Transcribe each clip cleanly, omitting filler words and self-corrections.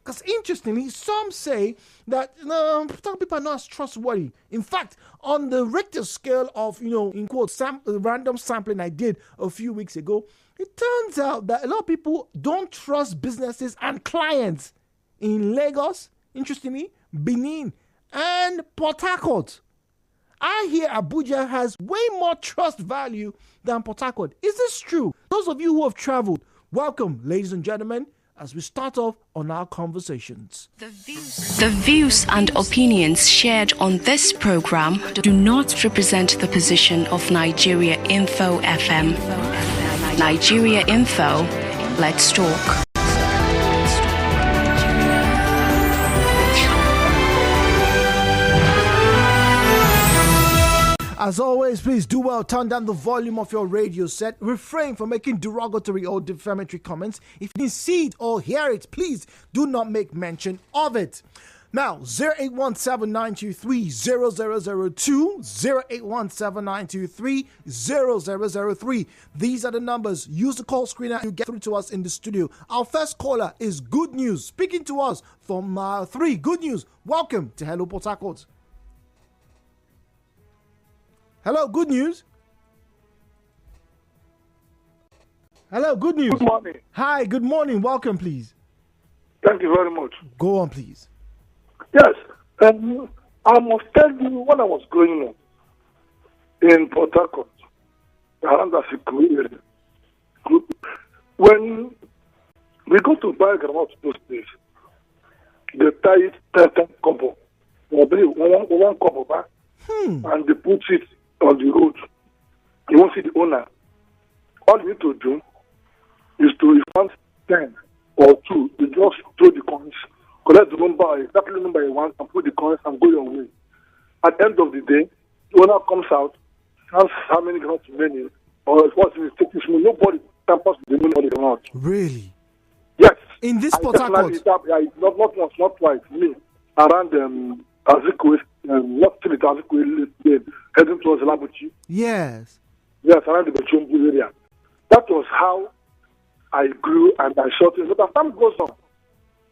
Because interestingly, some say that some people are not as trustworthy. In fact, on the Richter scale of, in quote, random sampling I did a few weeks ago, it turns out that a lot of people don't trust businesses and clients in Lagos, interestingly, Benin, and Port Harcourt. I hear Abuja has way more trust value than Port Harcourt. Is this true? Those of you who have traveled, welcome, ladies and gentlemen, as we start off on our conversations. The views and opinions shared on this program do not represent the position of Nigeria Info FM. Nigeria Info, let's talk. As always, please do well, turn down the volume of your radio set, refrain from making derogatory or defamatory comments. If you see it or hear it, please do not make mention of it. Now, 0817-923-0002, 0817-923-0003. These are the numbers. Use the call screener to get through to us in the studio. Our first caller is Good News, speaking to us from 3. Good News, welcome to Hello Port Harcourt. Hello, Good News. Hello, Good News. Good morning. Hi, good morning. Welcome, please. Thank you very much. Go on, please. Yes, I must tell you, when I was growing up in Port Harcourt, around the area, when we go to buy groundnut those days, they tie it 10 couple, one couple back, and they put it on the road. You won't see the owner. All you need to do is to, if you want 10 or 2, you just throw the coins, collect the number, exactly the number you want, and put the coins and go your way. At the end of the day, the owner comes out, asks how many grounds remaining, or what's the mistake. Nobody tampers with the money on the ground. Really? Yes. In this Port Harcourt? Not once, not twice. Me, around Azikwe, not till it Azikwe, heading towards Labuchi. Yes. Yes, around the Bechumbu area. That was how I grew and I saw things. But as time goes on,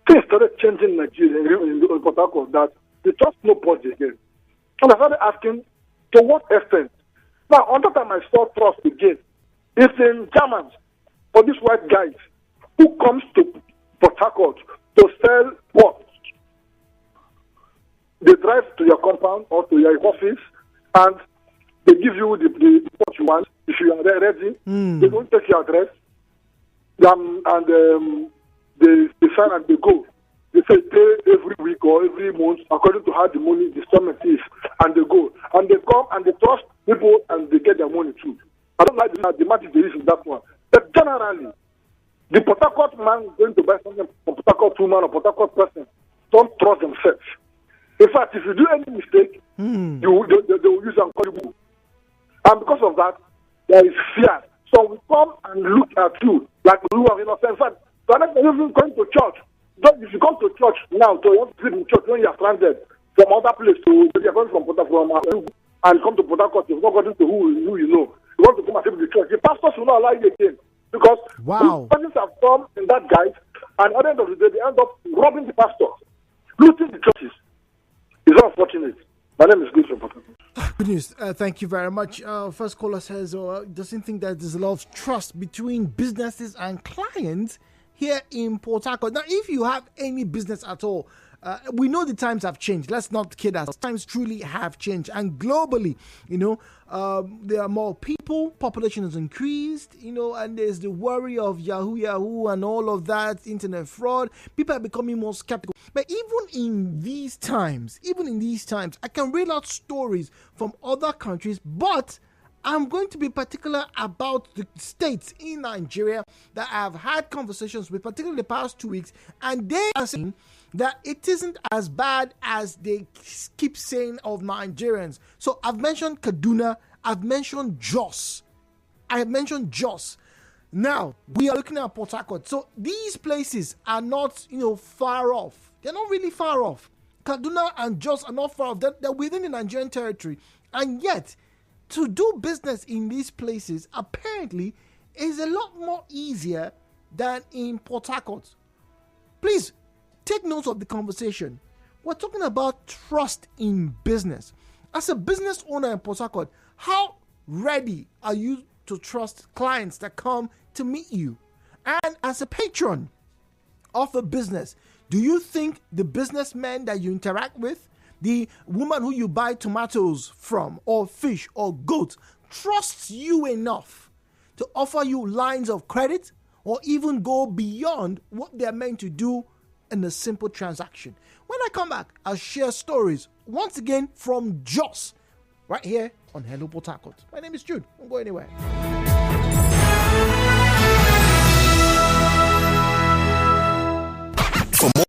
things started changing in Nigeria, in Port Harcourt, that they trust nobody again. And I started asking, to what extent? Now, on that time I saw trust again. It's in Germans, for these white guys, who comes to Port Harcourt to sell what? They drive to your compound or to your office and they give you the what you want. If you are ready, they don't take your address. They sign and they go. They say pay every week or every month according to how the money, the installment is, and they go. And they come and they trust people and they get their money too. I don't like the magic there is in that one. But generally, the Port Harcourt man going to buy something from Port Harcourt woman or Port Harcourt person don't trust themselves. In fact, if you do any mistake, they will use and call you. And because of that, there is fear. So we come and look at you like you are innocent. In fact, so I'm not even going to church. If you come to church now, so you want to sleep in church when you are stranded from other place to you are going from and come to Port Harcourt, you've not gotten to who you know. You want to come and sleep in the church. The pastors will not allow you again. Because persons have come in that guise, and at the end of the day, they end up robbing the pastors, looting the churches. It's unfortunate. My name is Good from Port Harcourt. Good news. Thank you very much. First caller says, doesn't think that there's a lot of trust between businesses and clients here in Port Harcourt. Now, if you have any business at all, we know the times have changed. Let's not kid us. Times truly have changed. And globally, there are more people, population has increased, and there's the worry of Yahoo and all of that, internet fraud. People are becoming more skeptical. But even in these times, I can read out stories from other countries, but I'm going to be particular about the states in Nigeria that I've had conversations with, particularly the past 2 weeks, and they are saying that it isn't as bad as they keep saying of Nigerians. So I've mentioned Kaduna, I've mentioned Jos. Now, we are looking at Port Harcourt. So these places are not, far off. They're not really far off. Kaduna and Jos are not far off. They're within the Nigerian territory. And yet, to do business in these places apparently is a lot more easier than in Port Harcourt. Please, take note of the conversation. We're talking about trust in business. As a business owner in Port Harcourt, how ready are you to trust clients that come to meet you? And as a patron of a business, do you think the businessmen that you interact with, the woman who you buy tomatoes from, or fish, or goat, trusts you enough to offer you lines of credit or even go beyond what they're meant to do in a simple transaction? When I come back, I'll share stories once again from Jos, right here on Hello Port Harcourt. My name is Jude. Don't go anywhere. For more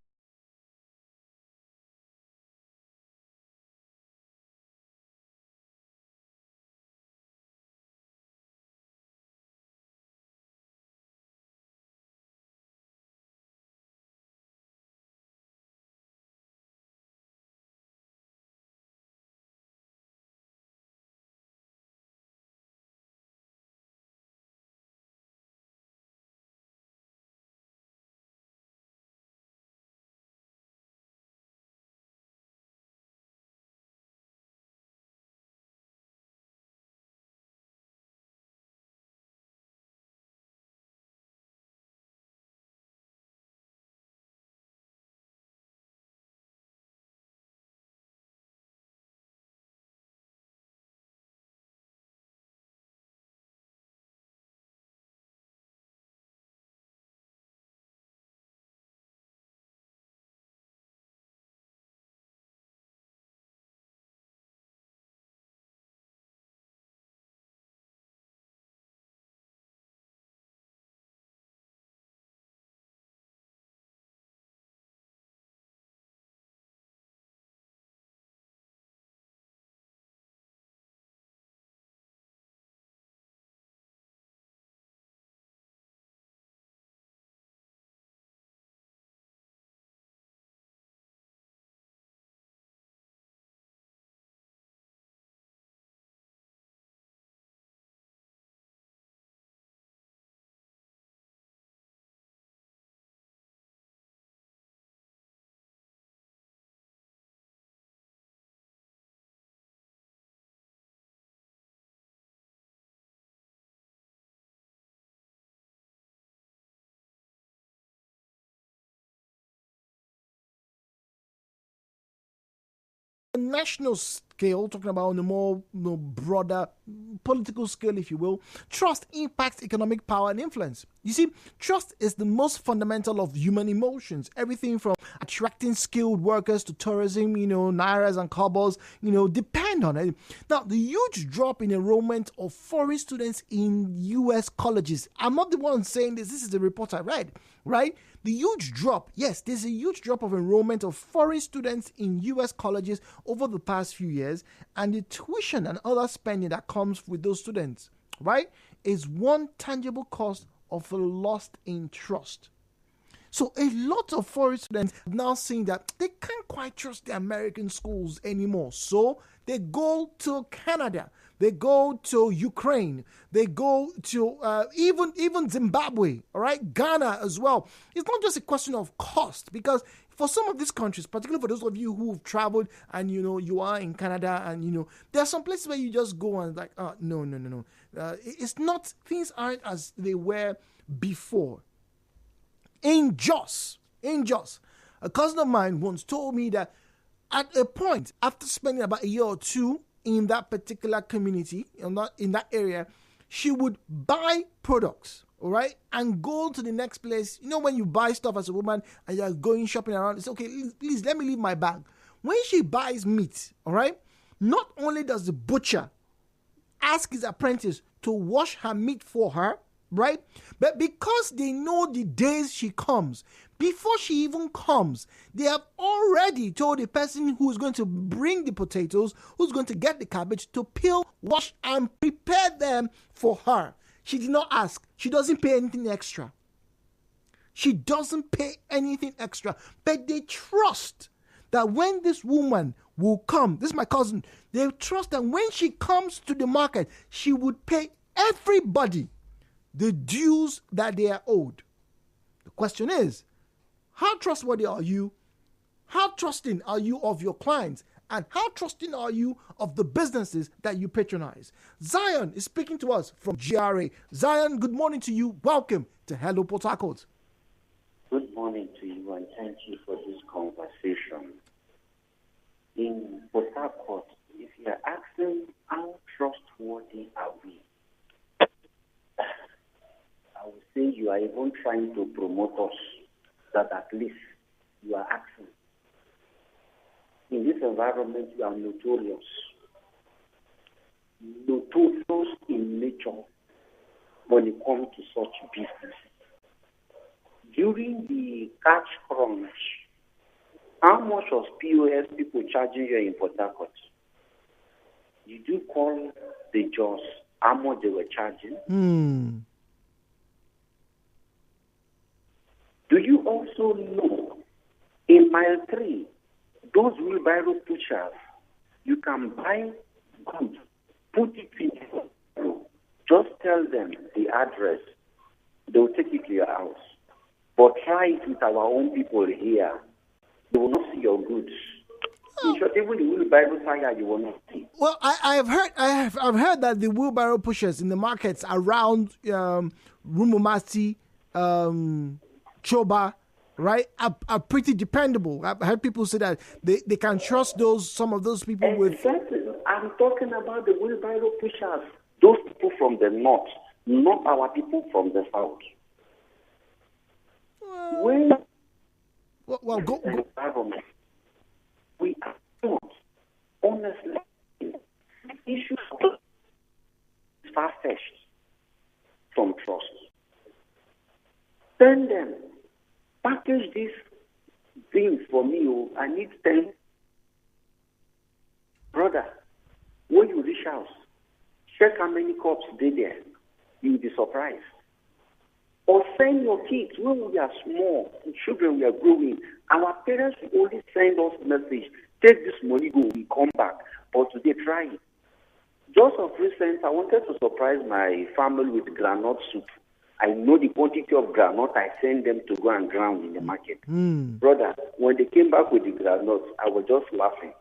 National scale, talking about on a more broader political scale, if you will, trust impacts economic power and influence. You see, trust is the most fundamental of human emotions. Everything from attracting skilled workers to tourism, nairas and cobbles, depend on it. Now, the huge drop in enrollment of foreign students in U.S. colleges. I'm not the one saying this. This is the report I read, right? The huge drop, yes, there's a huge drop of enrollment of foreign students in U.S. colleges over the past few years, and the tuition and other spending that comes with those students, right, is one tangible cost of a loss in trust. So a lot of foreign students are now seeing that they can't quite trust the American schools anymore. So they go to Canada, they go to Ukraine, they go to even Zimbabwe, all right, Ghana as well. It's not just a question of cost, because for some of these countries, particularly for those of you who've traveled and you are in Canada, and there are some places where you just go and like, no. It's not, things aren't as they were before. In Jos, a cousin of mine once told me that at a point, after spending about a year or two in that particular community, in that area, she would buy products, all right, and go to the next place. When you buy stuff as a woman and you're going shopping around, it's okay, please let me leave my bag. When she buys meat, all right, not only does the butcher ask his apprentice to wash her meat for her, right? But because they know the days she comes, before she even comes, they have already told the person who's going to bring the potatoes, who's going to get the cabbage, to peel, wash, and prepare them for her. She did not ask. She doesn't pay anything extra. But they trust that when this woman will come, this is my cousin, they trust that when she comes to the market, she would pay everybody the dues that they are owed. The question is, how trustworthy are you How trusting are you of your clients? And how trusting are you of the businesses that you patronize? Zion is speaking to us from GRA. Zion, good morning to you. Welcome to Hello Port Harcourt. Good morning to you, and thank you for this conversation. In Port Harcourt, if you are asking how trustworthy are we, I would say you are even trying to promote us, that at least you are asking. In this environment, you are notorious in nature when it comes to such business. During the cash crunch, how much was POS people charging you in Port Harcourt? Did you call the judge how much they were charging? Do you also know, in mile 3, those wheelbarrow pushers, you can buy goods, put it in the just tell them the address, they'll take it to your house. But try it with our own people here. They will not see your goods. In short, even the wheelbarrow tire you will not see. Well, I've heard that the wheelbarrow pushers in the markets around Rumumasi, Choba, right, are pretty dependable. I've heard people say that they can trust some of those people with. I'm talking about the wheelbarrow pushers. Those people from the north, not our people from the south. Go. Environment, we are not, honestly, issues far-fetched from trust. Send them, package these things for me. I need 10. Brother, when you reach house, check how many cups they there. You'll be surprised. Or send your kids. When we are small, children we are growing, our parents will only send us message, take this money, go, we come back. But today, try it. Just of recent, I wanted to surprise my family with groundnut soup. I know the quantity of groundnut I send them to go and ground in the market. Brother, when they came back with the groundnuts, I was just laughing.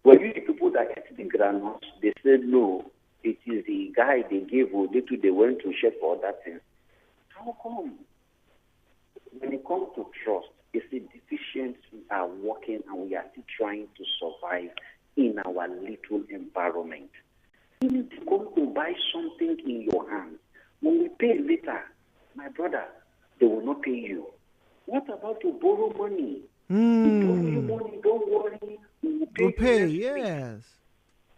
Were you the people that ate the groundnuts? They said no. It is the guy they gave, they went to check for other things. How come? When it comes to trust, it's a decision we are working and we are still trying to survive in our little environment. You need to go to buy something in your hand. When we pay later, my brother, they will not pay you. What about to borrow money? You borrow your money, don't worry. We will pay you yes.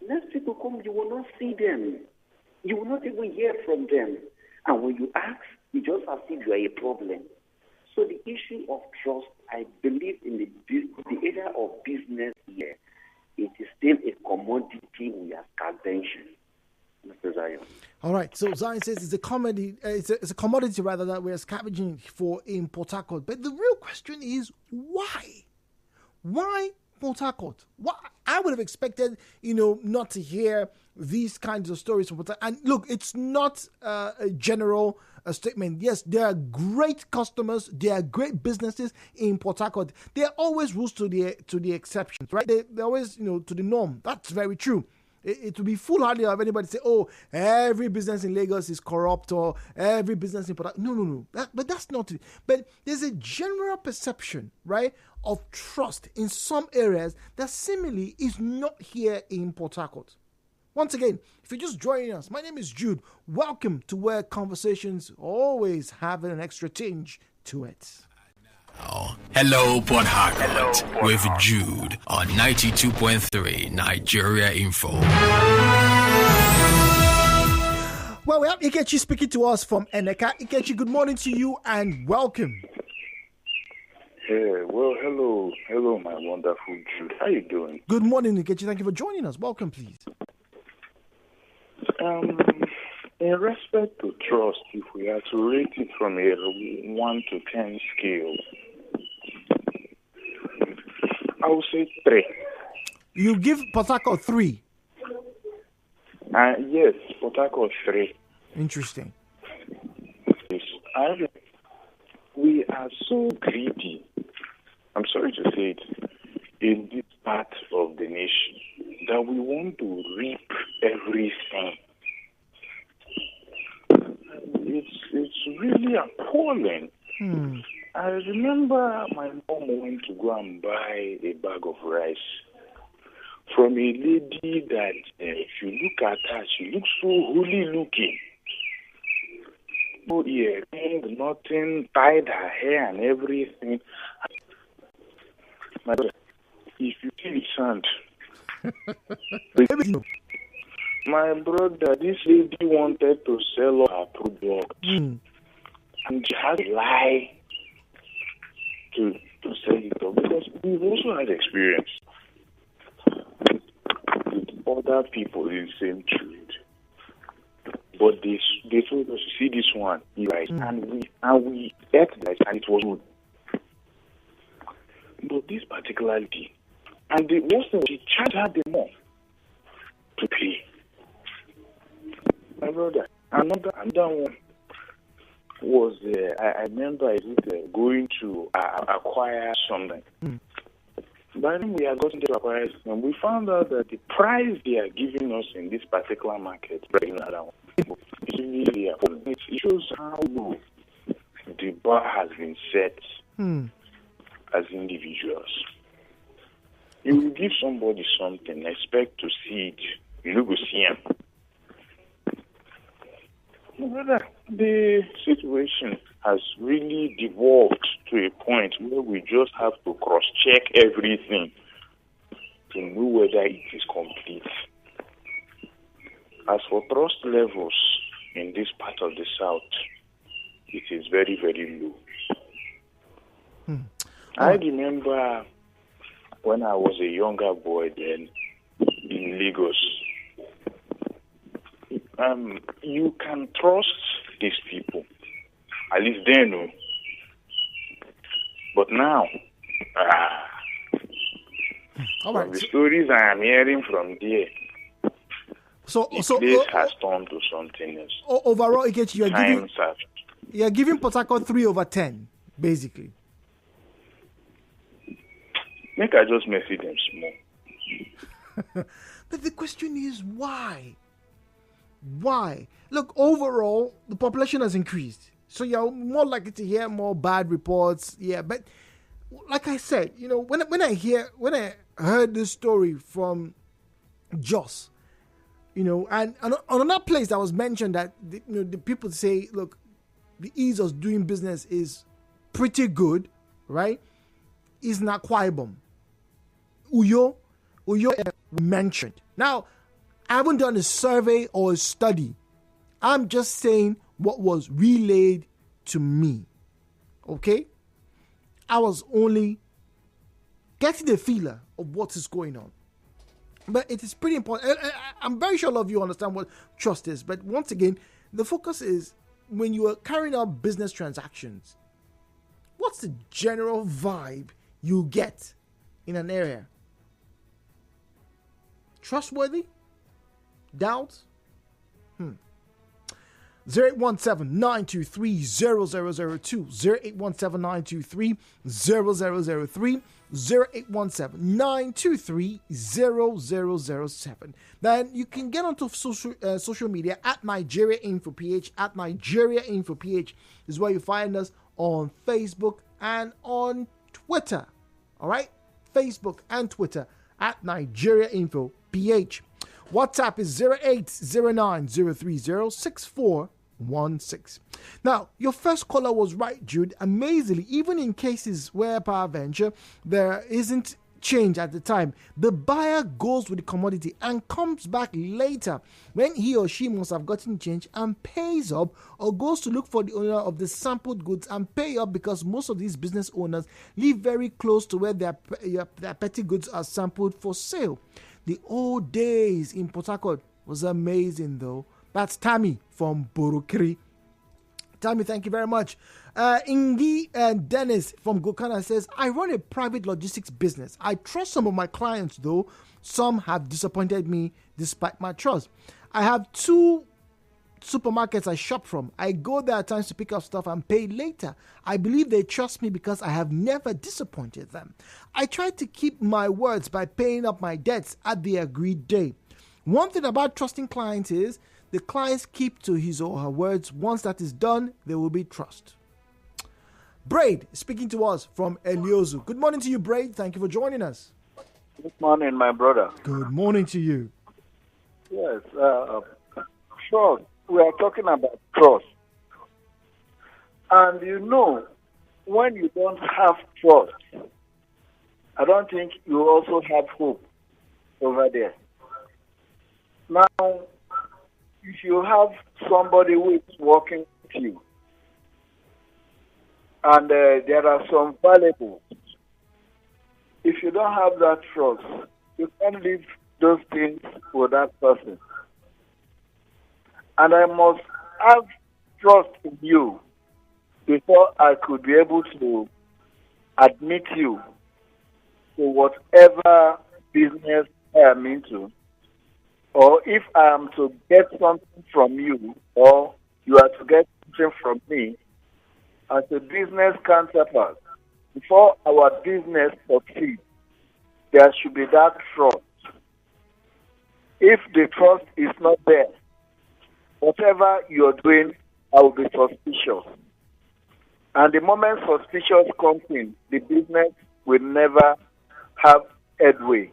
Next people come, you will not see them. You will not even hear from them. And when you ask, you just as if you are a problem. So the issue of trust, I believe in the area of business here, it is still a commodity we are scavenging. Mr. Zion. All right. So Zion says it's a commodity. It's a commodity rather that we are scavenging for in Port Harcourt. But the real question is why? Why Port Harcourt? What I would have expected, not to hear these kinds of stories from Port Harcourt. And look, it's not a general statement. Yes, there are great customers, there are great businesses in Port Harcourt. There are always rules to the exceptions, right? They're always, to the norm. That's very true. It would be foolhardy of anybody to say, oh, every business in Lagos is corrupt or every business in Port Harcourt. No. But that's not it. But there's a general perception, right, of trust in some areas that seemingly is not here in Port Harcourt. Once again, if you're just joining us, my name is Jude. Welcome to where conversations always have an extra tinge to it. Hello, Port Harcourt, with Jude on 92.3 Nigeria Info. Well, we have Ikechi speaking to us from Eneka. Ikechi, good morning to you and welcome. Hello, my wonderful Jude. How you doing? Good morning, Ikechi. Thank you for joining us. Welcome, please. In respect to trust, if we are to rate it from a 1 to 10 scale, I would say 3. You give Port Harcourt 3? Yes, Port Harcourt 3. Interesting. Yes, we are so greedy. I'm sorry to say it. in this part of the nation that we want to reap everything. It's really appalling. I remember my mom went to go and buy a bag of rice from a lady that, if you look at her, she looks so holy looking. No earrings, nothing, tied her hair and everything. My brother, if you see the sand, my brother, this lady wanted to sell off her product, and she had to lie to sell it off, because we've also had experience with other people in the same trade. But they told us, see this one, right? And we ate that, and it was good. But this particular lady, and the worst thing, she charged her the more to pay. My brother, another one was, I remember going to acquire something. By then we had gotten to acquire something, we found out that the price they are giving us in this particular market, is really important. It shows how low the bar has been set as individuals. You will give somebody something, expect to see it, you don't go see him. The situation has really devolved to a point where we just have to cross-check everything to know whether it is complete. As for trust levels in this part of the South, it is very, very low. I remember when I was a younger boy then in Lagos, you can trust these people, at least they know. But now, from the stories I am hearing from there, the place has turned to something else. Overall, Ikechi, you're giving Port Harcourt 3/10, basically. Make I just message them small. But the question is why? Why? Look, overall, the population has increased. So you're more likely to hear more bad reports. Yeah, but like I said, when I heard this story from Jos, and on another place that was mentioned that the people say, look, the ease of doing business is pretty good, right? Is not Akwa Ibom. Uyo mentioned. Now, I haven't done a survey or a study. I'm just saying what was relayed to me. Okay? I was only getting a feeler of what is going on. But it is pretty important. I'm very sure a lot of you understand what trust is. But once again, the focus is when you are carrying out business transactions, what's the general vibe you get in an area? Trustworthy? Doubt? 0817-923-0002, 0817-923-0003, 0817-923-0007. Then you can get onto social media at Nigeria InfoPH. At Nigeria InfoPH is where you find us on Facebook and on Twitter. All right? Facebook and Twitter at Nigeria InfoPH. WhatsApp is 0809-030-6416. Now, your first caller was right, Jude. Amazingly, even in cases where Power Venture, there isn't change at the time, the buyer goes with the commodity and comes back later when he or she must have gotten change and pays up, or goes to look for the owner of the sampled goods and pay up, because most of these business owners live very close to where their petty goods are sampled for sale. The old days in Port Harcourt was amazing, though. That's Tammy from Borokri. Tammy, thank you very much. Ingi and Dennis from Gokana says, I run a private logistics business. I trust some of my clients, though. Some have disappointed me despite my trust. I have two supermarkets I shop from. I go there at times to pick up stuff and pay later. I believe they trust me because I have never disappointed them. I try to keep my words by paying up my debts at the agreed day. One thing about trusting clients is the clients keep to his or her words. Once that is done, there will be trust. Braid speaking to us from Eliozu. Good morning to you, Braid. Thank you for joining us. Good morning, my brother. Good morning to you. Yes, trust. We are talking about trust. And when you don't have trust, I don't think you also have hope over there. Now, if you have somebody who is working with you, and there are some valuables, if you don't have that trust, you can't leave those things for that person. And I must have trust in you before I could be able to admit you to whatever business I am into. Or if I am to get something from you, or you are to get something from me, as a business counterpart, before our business succeeds, there should be that trust. If the trust is not there, whatever you're doing, I will be suspicious. And the moment suspicious comes in, the business will never have headway.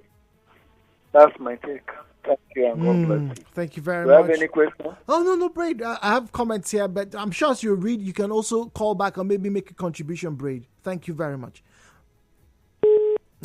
That's my take. Thank you and God bless you. Thank you very much. Do you much. have any questions? Oh, no, Braid. I have comments here, but I'm sure as you read, you can also call back or maybe make a contribution, Braid. Thank you very much.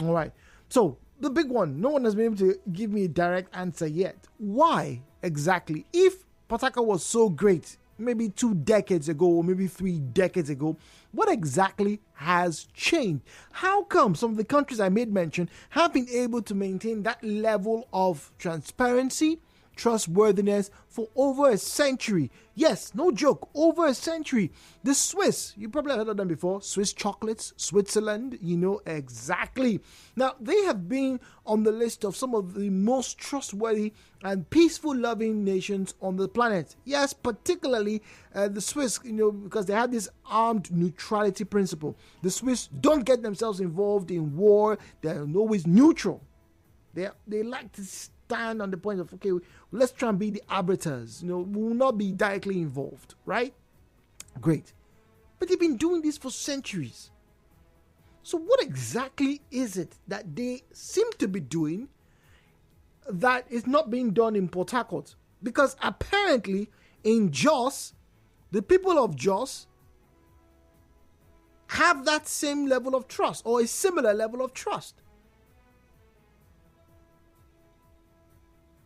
All right. So, the big one. No one has been able to give me a direct answer yet. Why exactly? If Port Harcourt was so great, maybe 2 decades ago or maybe 3 decades ago, what exactly has changed? How come some of the countries I made mention have been able to maintain that level of transparency, trustworthiness for over a century? Yes, no joke, over a century. The Swiss, you probably heard of them before, Swiss chocolates, Switzerland, exactly. Now, they have been on the list of some of the most trustworthy and peaceful loving nations on the planet. Yes, particularly the Swiss, because they have this armed neutrality principle. The Swiss don't get themselves involved in war. They're always neutral. They like to stand on the point of, okay, let's try and be the arbiters. We will not be directly involved, right? Great. But they've been doing this for centuries. So what exactly is it that they seem to be doing that is not being done in Port Harcourt? Because apparently in Jos, the people of Jos have that same level of trust or a similar level of trust.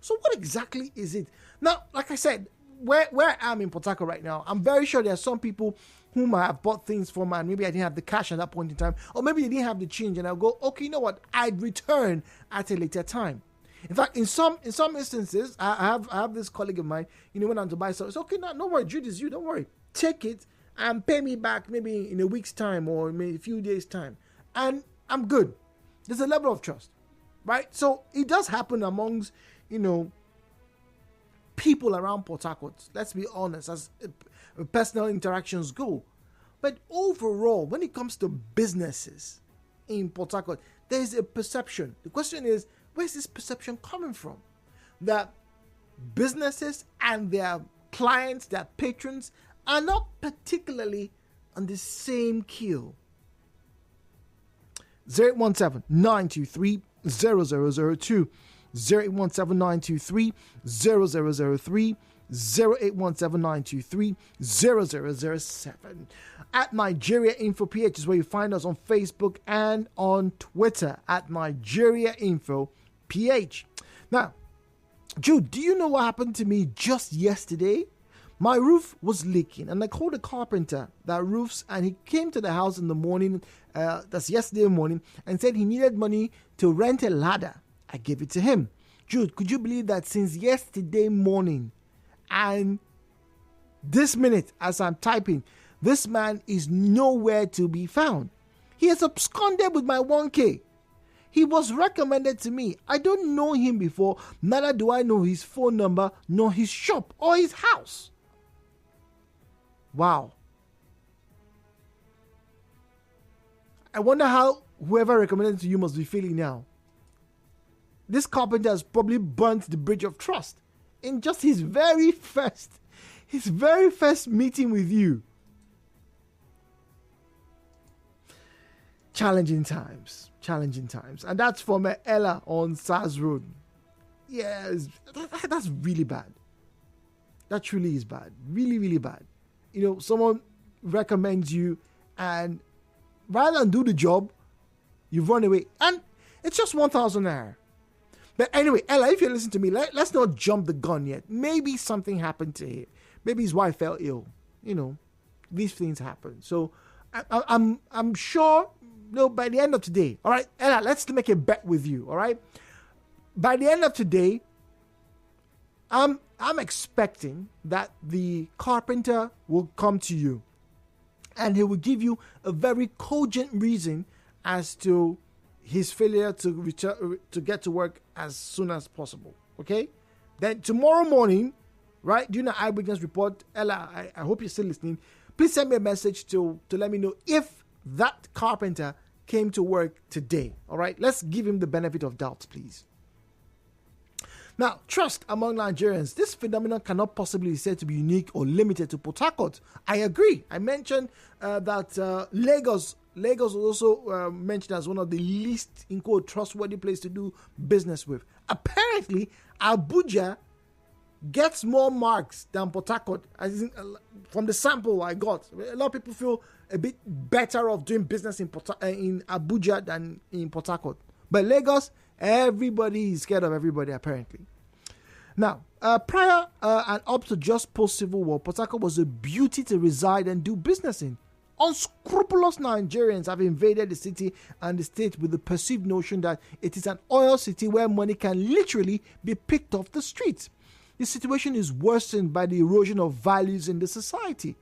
So what exactly is it? Now, like I said, where I am in Port Harcourt right now, I'm very sure there are some people whom I have bought things from and maybe I didn't have the cash at that point in time, or maybe they didn't have the change and I'll go, okay, you know what, I'd return at a later time. In fact, in some instances, I have this colleague of mine, went on to buy something. It's okay, no worry, Jude is you, don't worry. Take it and pay me back maybe in a week's time or maybe a few days' time. And I'm good. There's a level of trust, right? So it does happen amongst, people around Port Harcourt. Let's be honest, as personal interactions go. But overall, when it comes to businesses in Port Harcourt, there is a perception. The question is, where's this perception coming from? That businesses and their clients, their patrons, are not particularly on the same keel. 08179230002, 08179230003, 08179230007. At Nigeria Info PH is where you find us on Facebook and on Twitter at Nigeria Info PH. Now, Jude, do you know what happened to me just yesterday? My roof was leaking and I called a carpenter that roofs, and he came to the house in the morning, that's yesterday morning, and said he needed money to rent a ladder. I gave it to him. Jude, could you believe that since yesterday morning and this minute as I'm typing, this man is nowhere to be found? He has absconded with my 1K. He was recommended to me. I don't know him before, neither do I know his phone number, nor his shop or his house. Wow. I wonder how whoever recommended it to you must be feeling now. This carpenter has probably burnt the bridge of trust in just his very first meeting with you. Challenging times. And that's from Ella on SARS Road. Yes, that's really bad. That truly is bad. Really, really bad. You know, someone recommends you and rather than do the job, you've run away. And it's just 1,000 naira. But anyway, Ella, if you listen to me, let's not jump the gun yet. Maybe something happened to him. Maybe his wife fell ill. You know, these things happen. So I'm sure, by the end of today, all right, Ella, let's make a bet with you, all right? By the end of today, I'm expecting that the carpenter will come to you and he will give you a very cogent reason as to his failure to return to get to work as soon as possible. Okay? Then tomorrow morning, right, during the eyewitness report, Ella, I hope you're still listening. Please send me a message to let me know if that carpenter came to work today. All right? Let's give him the benefit of doubt, please. Now, trust among Nigerians. This phenomenon cannot possibly be said to be unique or limited to Port Harcourt. I agree. I mentioned that Lagos was also mentioned as one of the least, in quote, trustworthy place to do business with. Apparently, Abuja gets more marks than Port Harcourt. From the sample I got, a lot of people feel a bit better off doing business in Abuja than in Port Harcourt. But Lagos, everybody is scared of everybody, apparently. Now, prior and up to just post-Civil War, Port Harcourt was a beauty to reside and do business in. Unscrupulous Nigerians have invaded the city and the state with the perceived notion that it is an oil city where money can literally be picked off the streets. The situation is worsened by the erosion of values in the society.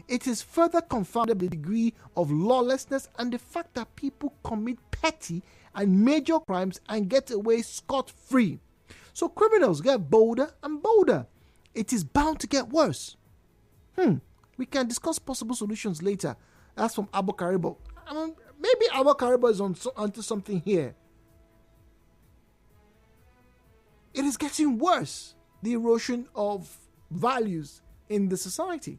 It is further confounded by the degree of lawlessness and the fact that people commit petty and major crimes and get away scot-free. So criminals get bolder and bolder. It is bound to get worse. We can discuss possible solutions later. That's from Abu Karibo. Maybe Abu Karibo is onto something here. It is getting worse. The erosion of values in the society.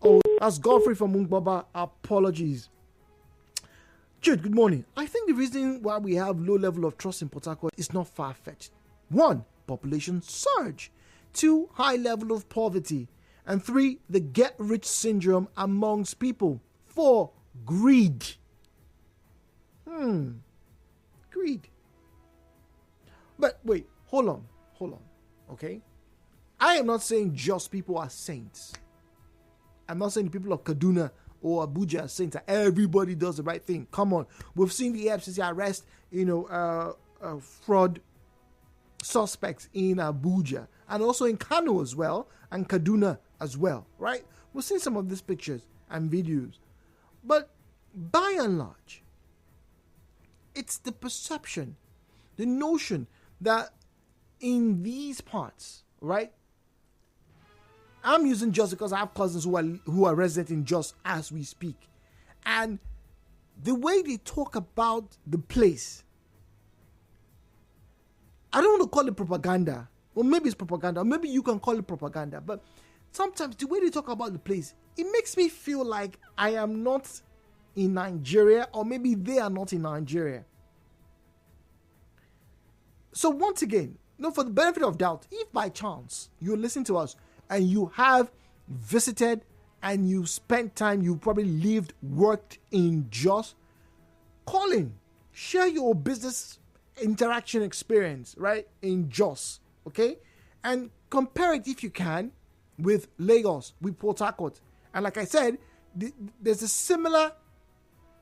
Oh, that's Godfrey from Mungbaba. Apologies. Jude, good morning. I think the reason why we have low level of trust in Port Harcourt is not far-fetched. 1, population surge. 2, high level of poverty. And 3, the get-rich syndrome amongst people. 4, greed. Greed. But wait, hold on. Okay? I am not saying just people are saints. I'm not saying the people of Kaduna or Abuja are saints that everybody does the right thing. Come on. We've seen the FCC arrest, fraud suspects in Abuja and also in Kano as well and Kaduna as well, right? We've seen some of these pictures and videos. But by and large, it's the perception, the notion that in these parts, right? I'm using Jos because I have cousins who are resident in Jos as we speak. And the way they talk about the place, I don't want to call it propaganda. Or maybe it's propaganda. Or maybe you can call it propaganda. But sometimes the way they talk about the place, it makes me feel like I am not in Nigeria, or maybe they are not in Nigeria. So once again, for the benefit of doubt, if by chance you listen to us and you have visited and you spent time, you probably lived, worked in Jos, call in, share your business interaction experience, right, in Jos, okay? And compare it, if you can, with Lagos, with Port Harcourt. And like I said, there's a similar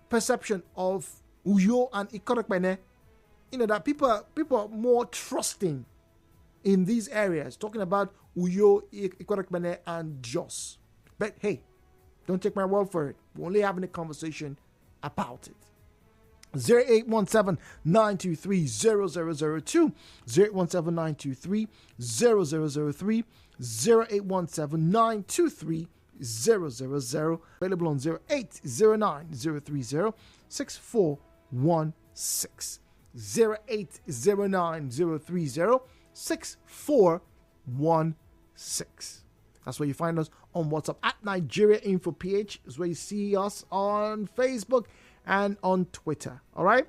perception of Uyo and Ikorekpene, that people are more trusting in these areas, talking about Uyo, Ikorekpene, and Jos. But hey, don't take my word for it. We're only having a conversation about it. 0817-923-0002, 0817-923-0003, 0817-923-0033. available on 0809-030-6416. 0809-030-6416. That's where you find us on WhatsApp. At Nigeria Info PH is where you see us on Facebook and on Twitter. All right?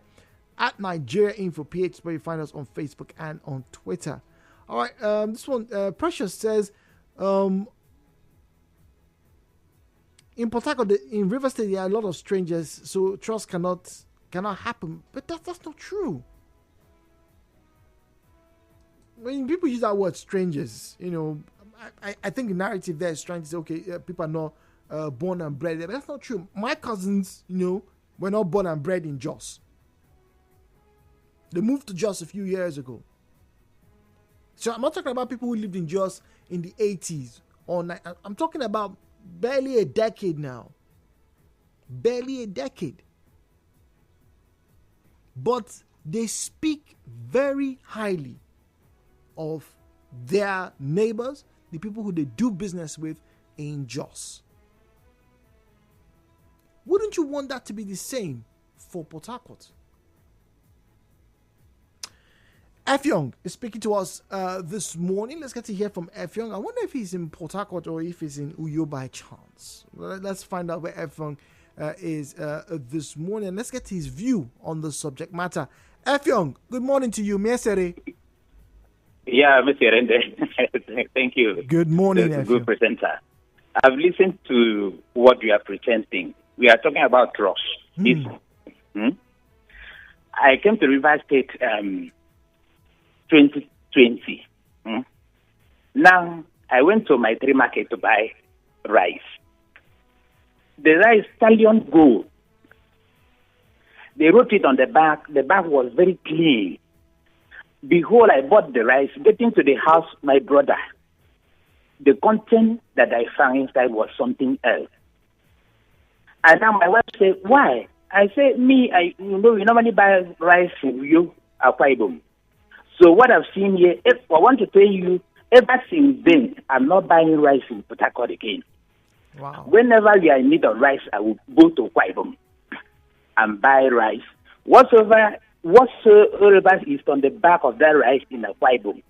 At Nigeria Info PH is where you find us on Facebook and on Twitter. All right. This one, Precious says, in Port Harcourt, in River State, there are a lot of strangers, so trust cannot happen. But that's not true. When people use that word strangers, I think the narrative there is trying to say, okay, people are not born and bred there. But that's not true. My cousins, were not born and bred in Jos. They moved to Jos a few years ago. So I'm not talking about people who lived in Jos in the 80s. I'm talking about barely a decade now. Barely a decade. But they speak very highly of their neighbors, the people who they do business with in Jos. Wouldn't you want that to be the same for Port Harcourt? Effiong is speaking to us this morning. Let's get to hear from Effiong. I wonder if he's in Port Harcourt or if he's in Uyo by chance. Let's find out where Effiong is this morning. Let's get his view on the subject matter. Effiong, good morning to you. Mesere. Yeah, Mr. Rende. Thank you. Good morning, Effiong. Good presenter. I've listened to what you are presenting. We are talking about trust. I came to River State 2020. Now, I went to my tree market to buy rice. The rice stallion gold. They wrote it on the back. The back was very clean. Behold, I bought the rice. Getting to the house, my brother, the content that I found inside was something else. And now my wife said, why? I said, we normally buy rice from you, Akwa Ibom. So what I've seen here, I want to tell you, ever since then, I'm not buying rice in Port Harcourt again. Wow. Whenever we are in need of rice, I will go to Akwa Ibom and buy rice. Whatsoever is on the back of that rice in Akwa Ibom,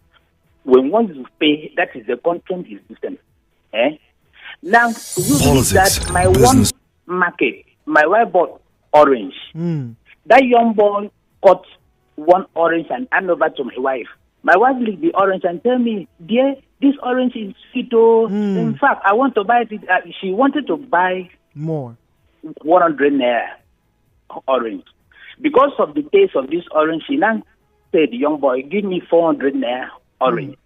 when one you pay, that is the content is different. Now, you believe that my business. One market, my wife bought orange. That young boy got one orange and hand over to my wife. My wife licked the orange and tell me, dear, this orange is sweet. In fact, I want to buy it. She wanted to buy more 100 naira orange. Because of the taste of this orange, she now said, young boy, give me 400 naira orange.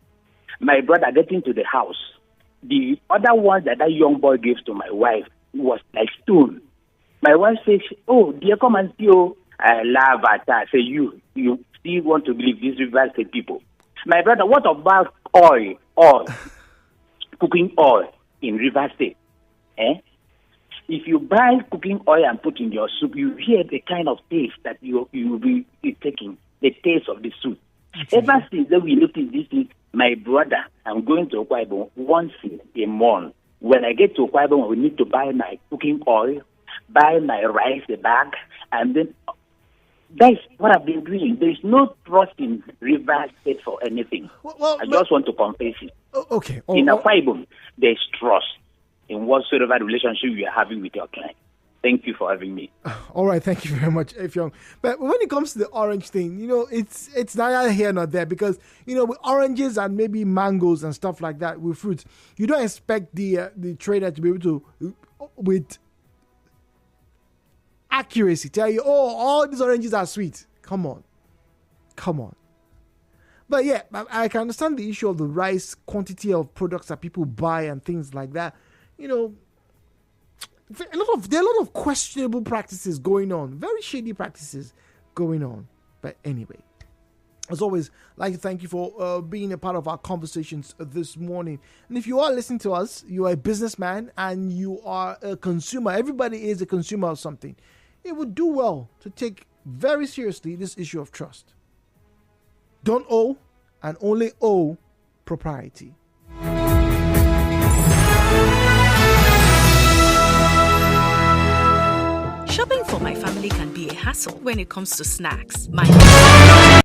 My brother getting to the house. The other one that young boy gave to my wife was like stone. My wife says, oh, dear, come and see. I laugh at her. I say, you still want to believe these River State people. My brother, what about oil, cooking oil in River State? If you buy cooking oil and put in your soup, you hear the kind of taste that you will be taking, the taste of the soup. Ever since then, we looked at this thing, my brother, I'm going to Akwa Ibom once a month. When I get to Akwa Ibom, I need to buy my cooking oil, buy my rice, a bag, and then that's what I've been doing. There's no trust in River State for anything. I just want to confess it. Okay. In Akwa Ibom, there's trust in whatsoever relationship you are having with your client. Thank you for having me. All right, thank you very much, Effiong. But when it comes to the orange thing, it's neither here nor there because, with oranges and maybe mangoes and stuff like that, with fruits, you don't expect the trader to be able to, with accuracy, tell you, all these oranges are sweet. Come on. But yeah, I can understand the issue of the rice, quantity of products that people buy and things like that. There are a lot of questionable practices going on, very shady practices going on. But anyway, as always, I'd like to thank you for being a part of our conversations this morning. And if you are listening to us, you are a businessman and you are a consumer. Everybody is a consumer of something. It would do well to take very seriously this issue of trust. Don't owe and only owe propriety. for my family can be a hassle when it comes to snacks. My